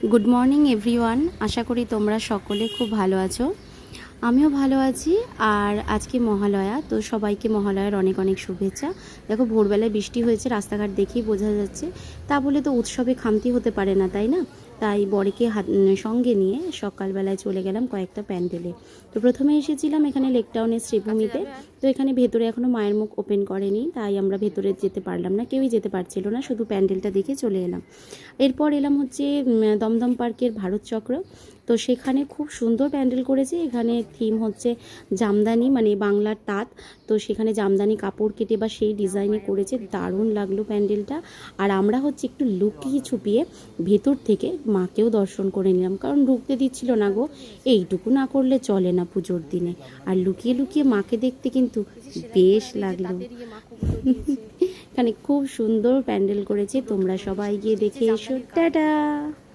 Good morning everyone, আশা করি তোমরা সকলে খুব ভালো আছো। আমিও ভালো আছি। আর আজকে মহালয়া, তো সবাইকে মহালয়ার অনেক অনেক শুভেচ্ছা। দেখো ভোরবেলায় বৃষ্টি হয়েছে, রাস্তাঘাট দেখেই বোঝা যাচ্ছে। তা বলে তো উৎসবে খামতি হতে পারে না, তাই না? তাই বরকে সঙ্গে নিয়ে সকালবেলায় চলে গেলাম কয়েকটা প্যান্ডেলে। তো প্রথমে এসেছিলাম এখানে লেকটাউনের শ্রীভূমিতে। তো এখানে ভেতরে এখনও মায়ের মুখ ওপেন করেনি, তাই আমরা ভেতরে যেতে পারলাম না, কেউই যেতে পারছিল না, শুধু প্যান্ডেলটা দেখে চলে এলাম। এরপর এলাম হচ্ছে দমদম পার্কের ভারত চক্র। তো সেখানে খুব সুন্দর প্যান্ডেল করেছে। এখানে থিম হচ্ছে জামদানি, মানে বাংলার তাঁত। তো সেখানে জামদানি কাপড় কেটে বা সেই ডিজাইনে করেছে, দারুণ লাগলো প্যান্ডেলটা। আর আমরা হচ্ছে একটু লুকিয়ে ছুপিয়ে ভেতর থেকে মাকেও দর্শন করে নিলাম, কারণ ঢুকতে দিচ্ছিল না গো। এইটুকু না করলে চলে না পুজোর দিনে। আর লুকিয়ে লুকিয়ে মাকে দেখতে কিন্তু বেশ লাগলো। এখানে খুব সুন্দর প্যান্ডেল করেছে, তোমরা সবাই গিয়ে দেখে এসো। টাটা।